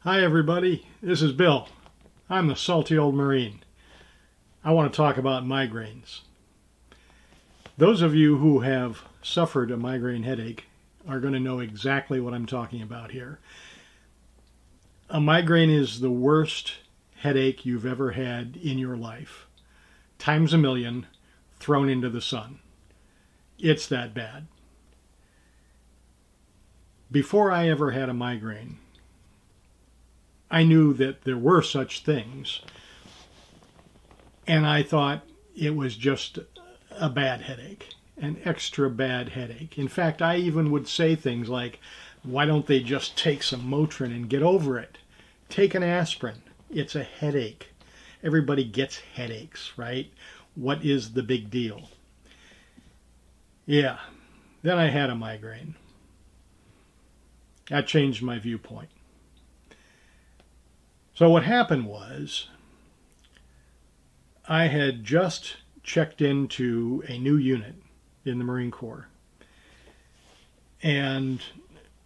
Hi everybody, this is Bill. I'm the salty old Marine. I want to talk about migraines. Those of you who have suffered a migraine headache are going to know exactly what I'm talking about here. A migraine is the worst headache you've ever had in your life. Times a million, thrown into the sun. It's that bad. Before I ever had a migraine, I knew that there were such things, and I thought it was just a bad headache, an extra bad headache. In fact, I even would say things like, why don't they just take some Motrin and get over it? Take an aspirin. It's a headache. Everybody gets headaches, right? What is the big deal? Yeah, then I had a migraine. That changed my viewpoint. So what happened was I had just checked into a new unit in the Marine Corps. And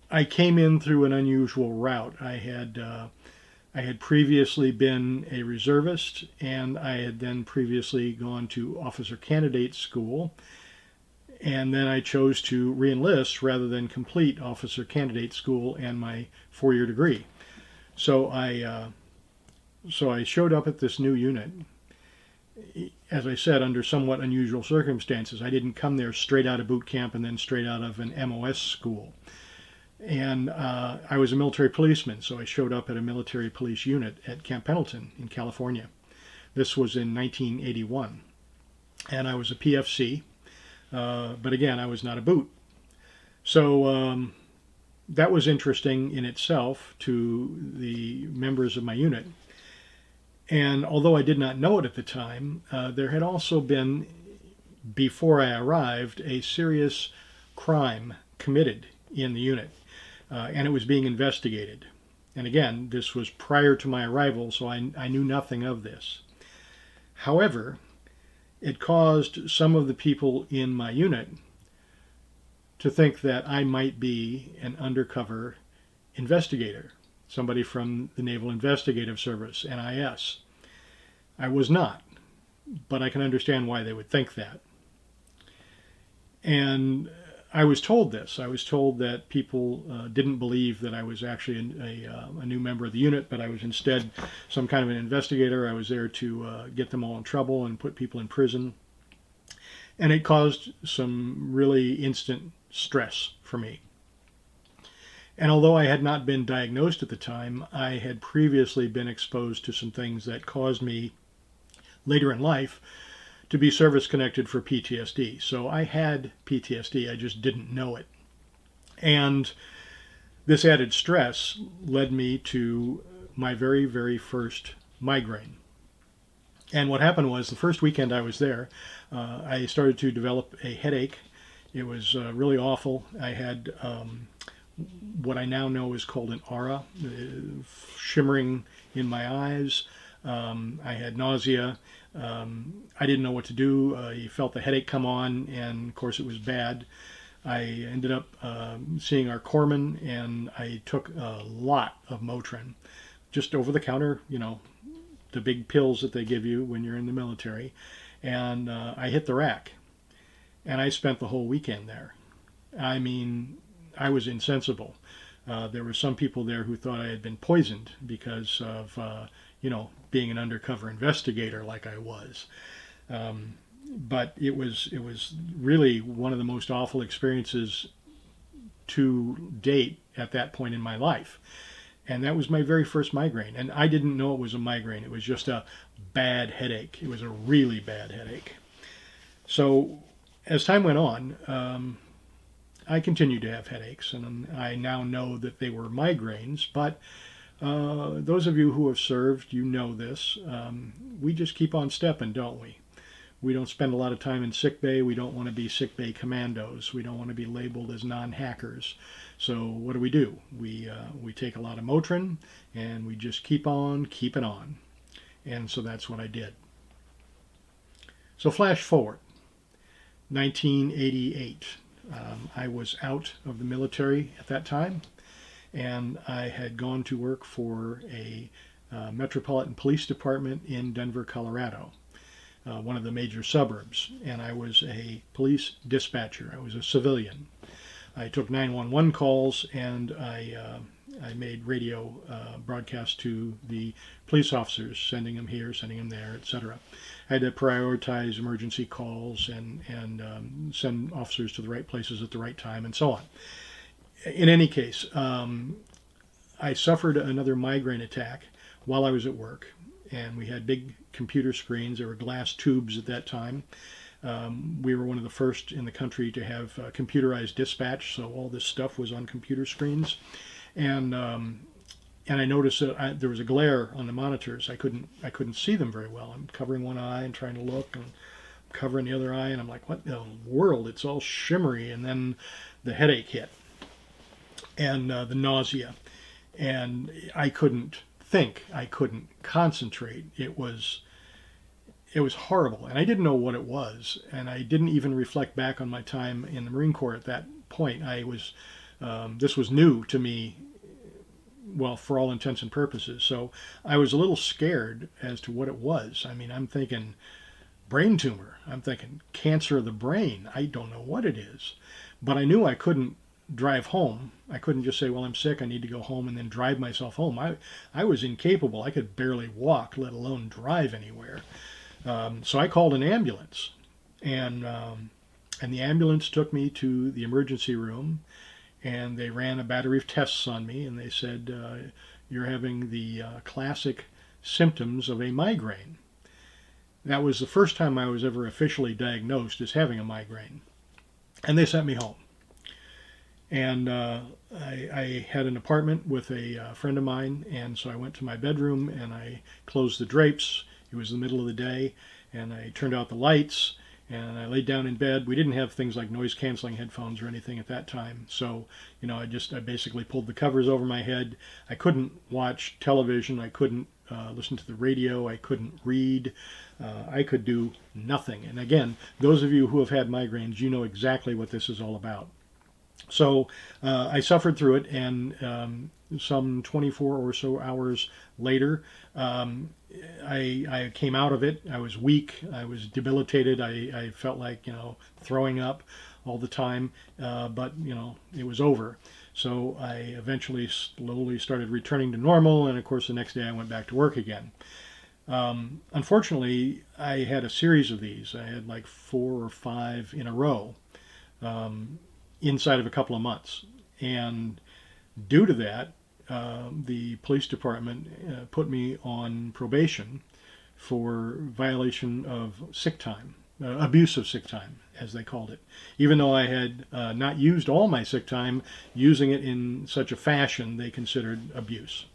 I came in through an unusual route. I had previously been a reservist, and I had then previously gone to officer candidate school. And then I chose to reenlist rather than complete officer candidate school and my 4-year degree. So I showed up at this new unit, as I said, under somewhat unusual circumstances. I didn't come there straight out of boot camp and then straight out of an MOS school. And I was a military policeman, so I showed up at a military police unit at Camp Pendleton in California. This was in 1981. And I was a PFC, but again, I was not a boot. So that was interesting in itself to the members of my unit. And although I did not know it at the time, there had also been, before I arrived, a serious crime committed in the unit, and it was being investigated. And again, this was prior to my arrival, so I knew nothing of this. However, it caused some of the people in my unit to think that I might be an undercover investigator, somebody from the Naval Investigative Service, NIS. I was not, but I can understand why they would think that. And I was told this. I was told that people didn't believe that I was actually a new member of the unit, but I was instead some kind of an investigator. I was there to get them all in trouble and put people in prison. And it caused some really instant stress for me. And although I had not been diagnosed at the time, I had previously been exposed to some things that caused me later in life to be service-connected for PTSD. So I had PTSD, I just didn't know it. And this added stress led me to my very, very first migraine. And what happened was, the first weekend I was there, I started to develop a headache. It was really awful. I had what I now know is called an aura, shimmering in my eyes. I had nausea. I didn't know what to do. You felt the headache come on, and of course it was bad. I ended up seeing our corpsman, and I took a lot of Motrin, just over the counter, the big pills that they give you when you're in the military. And I hit the rack, and I spent the whole weekend there. I mean, I was insensible. There were some people there who thought I had been poisoned because of, being an undercover investigator like I was. But it was really one of the most awful experiences to date at that point in my life. And that was my very first migraine. And I didn't know it was a migraine. It was just a bad headache. It was a really bad headache. So as time went on, I continued to have headaches, and I now know that they were migraines, but those of you who have served, you know this. We just keep on stepping, don't we? We don't spend a lot of time in sick bay. We don't want to be sick bay commandos. We don't want to be labeled as non-hackers. So what do? We take a lot of Motrin, and we just keep on keeping on. And so that's what I did. So flash forward, 1988. I was out of the military at that time, and I had gone to work for a metropolitan police department in Denver, Colorado, one of the major suburbs, and I was a police dispatcher. I was a civilian. I took 911 calls, and I made radio broadcasts to the police officers, sending them here, sending them there, etc. I had to prioritize emergency calls and send officers to the right places at the right time, and so on. In any case, I suffered another migraine attack while I was at work, and we had big computer screens. There were glass tubes at that time. We were one of the first in the country to have computerized dispatch, so all this stuff was on computer screens. And I noticed that there was a glare on the monitors. I couldn't see them very well. I'm covering one eye and trying to look, and covering the other eye, and I'm like, what in the world? It's all shimmery. And then the headache hit, and the nausea, and I couldn't think. I couldn't concentrate. It was horrible, and I didn't know what it was, and I didn't even reflect back on my time in the Marine Corps at that point. This was new to me, well, for all intents and purposes. So I was a little scared as to what it was. I mean, I'm thinking brain tumor. I'm thinking cancer of the brain. I don't know what it is, but I knew I couldn't drive home. I couldn't just say, well, I'm sick, I need to go home, and then drive myself home. I was incapable. I could barely walk, let alone drive anywhere. So I called an ambulance, and the ambulance took me to the emergency room, and they ran a battery of tests on me, and they said, you're having the classic symptoms of a migraine. That was the first time I was ever officially diagnosed as having a migraine. And they sent me home. And I had an apartment with a friend of mine, and so I went to my bedroom and I closed the drapes. It was the middle of the day, and I turned out the lights, and I laid down in bed. We didn't have things like noise-canceling headphones or anything at that time, so I basically pulled the covers over my head. I couldn't watch television. I couldn't listen to the radio. I couldn't read. I could do nothing. And again, those of you who have had migraines, you know exactly what this is all about. So I suffered through it, and some 24 or so hours later, I came out of it. I was weak. I was debilitated. I felt like, throwing up all the time, but, it was over. So I eventually slowly started returning to normal, and of course the next day I went back to work again. Unfortunately, I had a series of these. I had like 4 or 5 in a row. Inside of a couple of months. And due to that, the police department put me on probation for violation of sick time, abuse of sick time, as they called it. Even though I had not used all my sick time, using it in such a fashion they considered abuse.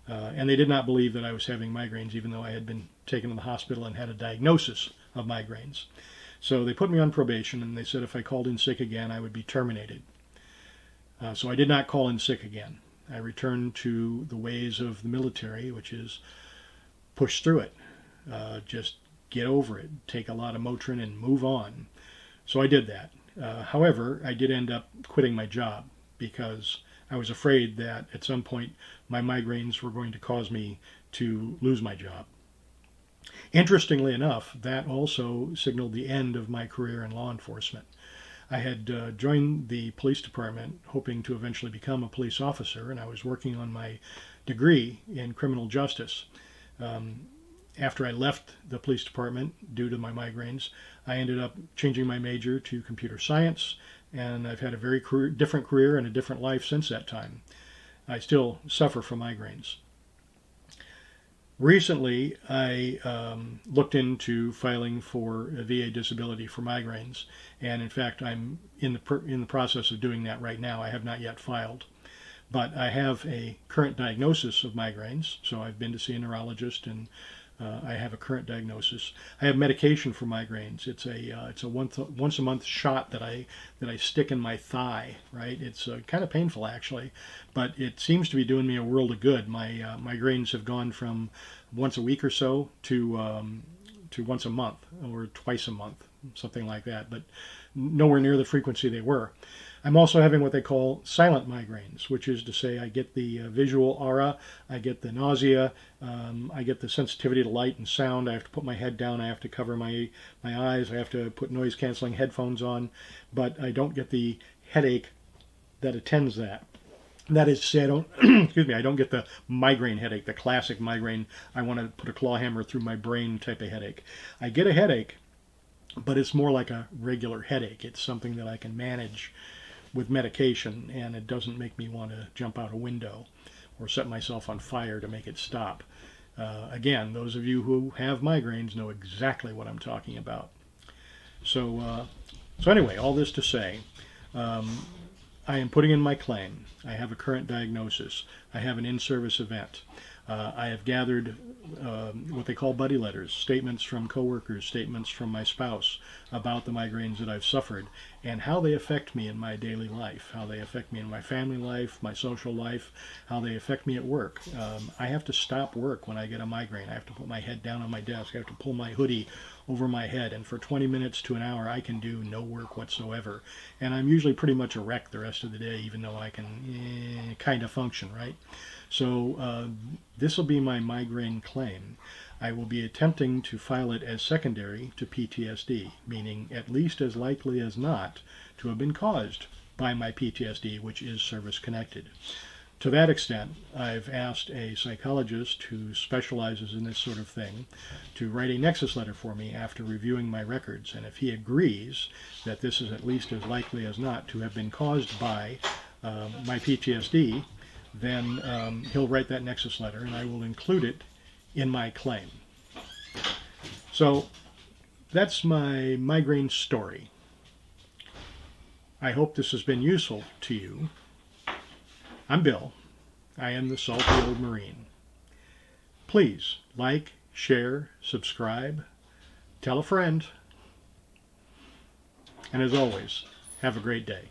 And they did not believe that I was having migraines, even though I had been taken to the hospital and had a diagnosis of migraines. So they put me on probation, and they said if I called in sick again, I would be terminated. So I did not call in sick again. I returned to the ways of the military, which is push through it. Just get over it. Take a lot of Motrin and move on. So I did that. However, I did end up quitting my job because I was afraid that at some point my migraines were going to cause me to lose my job. Interestingly enough, that also signaled the end of my career in law enforcement. I had joined the police department hoping to eventually become a police officer, and I was working on my degree in criminal justice. After I left the police department due to my migraines, I ended up changing my major to computer science, and I've had a very different career and a different life since that time. I still suffer from migraines. Recently, I looked into filing for a VA disability for migraines, and in fact, I'm in the process of doing that right now. I have not yet filed, but I have a current diagnosis of migraines, so I've been to see a neurologist, and I have a current diagnosis. I have medication for migraines. It's a once a month shot that I stick in my thigh. Right, it's kind of painful actually, but it seems to be doing me a world of good. My migraines have gone from once a week or so to once a month or twice a month, something like that, but nowhere near the frequency they were. I'm also having what they call silent migraines, which is to say I get the visual aura, I get the nausea, I get the sensitivity to light and sound. I have to put my head down, I have to cover my eyes, I have to put noise canceling headphones on, but I don't get the headache that attends that. That is to say, I don't, excuse me, I don't get the migraine headache, the classic migraine, I want to put a claw hammer through my brain type of headache. I get a headache, but it's more like a regular headache. It's something that I can manage with medication, and it doesn't make me want to jump out a window or set myself on fire to make it stop. Again, those of you who have migraines know exactly what I'm talking about. So anyway, all this to say, I am putting in my claim. I have a current diagnosis. I have an in-service event. I have gathered what they call buddy letters, statements from coworkers, statements from my spouse about the migraines that I've suffered and how they affect me in my daily life, how they affect me in my family life, my social life, how they affect me at work. I have to stop work when I get a migraine. I have to put my head down on my desk. I have to pull my hoodie over my head, and for 20 minutes to an hour I can do no work whatsoever. And I'm usually pretty much a wreck the rest of the day, even though I can kind of function, right? So this will be my migraine claim. I will be attempting to file it as secondary to PTSD, meaning at least as likely as not to have been caused by my PTSD, which is service-connected. To that extent, I've asked a psychologist who specializes in this sort of thing to write a nexus letter for me after reviewing my records, and if he agrees that this is at least as likely as not to have been caused by my PTSD, then he'll write that nexus letter and I will include it in my claim. So that's my migraine story. I hope this has been useful to you. I'm Bill. I am the Salty Old Marine. Please like, share, subscribe, tell a friend, and as always, have a great day.